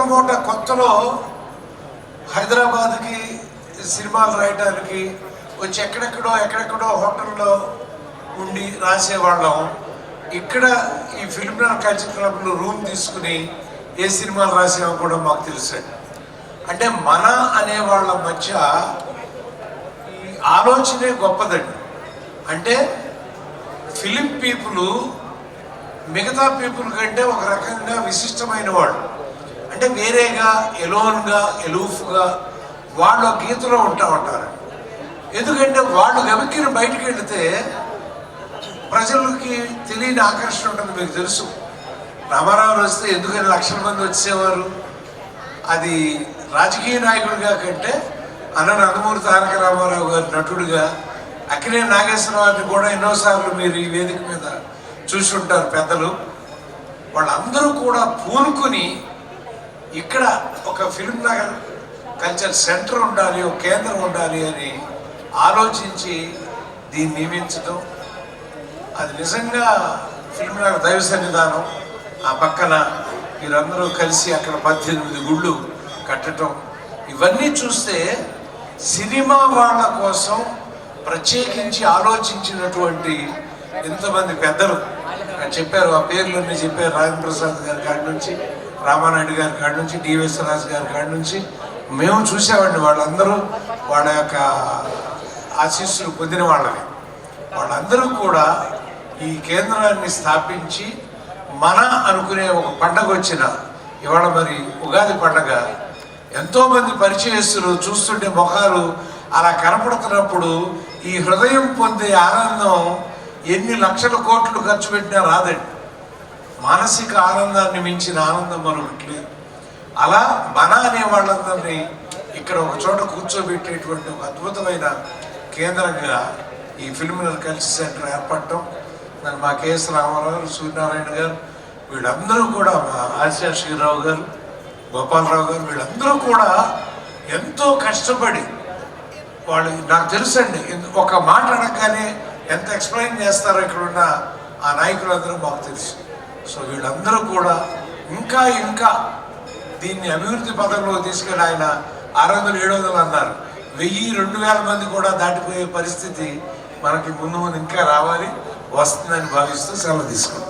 మొట్టమొదట కొత్తలో హైదరాబాద్కి సినిమాలు రాయడానికి వచ్చి ఎక్కడెక్కడో హోటల్లో ఉండి రాసేవాళ్ళం. ఇక్కడ ఈ ఫిల్మ్ కల్చర్ క్లబ్లో రూమ్ తీసుకుని ఏ సినిమాలు రాసామో కూడా మాకు తెలుసండి. అంటే మన అనేవాళ్ళ మధ్య ఈ ఆలోచనే గొప్పదండి. అంటే ఫిలిం పీపుల్ మిగతా పీపుల్ కంటే ఒక రకంగా విశిష్టమైన వాళ్ళు. అంటే వేరేగా, ఎలోన్గా, ఎలూఫ్గా వాళ్ళు గీతలో ఉంటారు. ఎందుకంటే వాళ్ళు గమిక్కిన బయటికి వెళితే ప్రజలకి తెలియని ఆకర్షణ ఉంటుంది. మీకు తెలుసు, రామారావు వస్తే ఎందుకని లక్షల మంది వచ్చేవారు. అది రాజకీయ నాయకుడిగా కంటే నందమూరి తారక రామారావు గారి నటుడిగా, అక్కినేని నాగేశ్వరరావుని కూడా ఎన్నోసార్లు మీరు ఈ వేదిక మీద చూసి ఉంటారు పెద్దలు. వాళ్ళందరూ కూడా పూనుకుని ఇక్కడ ఒక ఫిల్మ్ నగర్ కల్చర్ సెంటర్ ఉండాలి, ఒక కేంద్రం ఉండాలి అని ఆలోచించి దీన్ని నియమించడం, అది నిజంగా ఫిల్మ్ నగర్ దైవ సన్నిధానం. ఆ పక్కన మీరందరూ కలిసి అక్కడ 18 గుళ్ళు కట్టడం, ఇవన్నీ చూస్తే సినిమా వాళ్ళ కోసం ప్రత్యేకించి ఆలోచించినటువంటి ఎంతమంది పెద్దలు చెప్పారు. ఆ పేర్లన్నీ చెప్పారు. రాజేంద్ర ప్రసాద్ గారి కాడి నుంచి, రామానాయుడు గారి కాడి నుంచి, డివిఎస్ రాజు గారి కాడి నుంచి మేము చూసామండి. వాళ్ళందరూ వాళ్ళ యొక్క ఆశీస్సులు పొందిన వాళ్ళని. వాళ్ళందరూ కూడా ఈ కేంద్రాన్ని స్థాపించి మన అనుకునే ఒక పండగ వచ్చిన ఇవాళ మరి ఉగాది పండగ ఎంతోమంది పరిచయస్తులు చూస్తుంటే ముఖాలు అలా కనపడుతున్నప్పుడు ఈ హృదయం పొందే ఆనందం ఎన్ని లక్షల కోట్లు ఖర్చు పెట్టినా రాదండి. మానసిక ఆనందాన్ని మించిన ఆనందం మరొకటి లేదు. అలా మన అనే వాళ్ళందరినీ ఇక్కడ ఒక చోట కూర్చోబెట్టేటువంటి ఒక అద్భుతమైన కేంద్రంగా ఈ ఫిల్మ్ కల్చర్ సెంటర్ ఏర్పడటం, మరి మా కేఎస్ రామారావు గారు, సూర్యనారాయణ గారు, వీళ్ళందరూ కూడా, మా ఆసియా శ్రీరావు గారు, గోపాలరావు గారు, వీళ్ళందరూ కూడా ఎంతో కష్టపడి వాళ్ళు, నాకు తెలుసండి, ఒక మాట అనగానే ఎంత ఎక్స్ప్లెయిన్ చేస్తారో ఇక్కడున్న ఆ నాయకులందరూ మాకు తెలుసు. సో వీళ్ళందరూ కూడా ఇంకా దీన్ని అభివృద్ధి పథంలో తీసుకెళ్ళి ఆయన 600-700 అన్నారు. 1000-2000 మంది కూడా దాటిపోయే పరిస్థితి మనకి ముందు ఇంకా రావాలి, వస్తుందని భావిస్తూ సెలవు తీసుకుంటాం.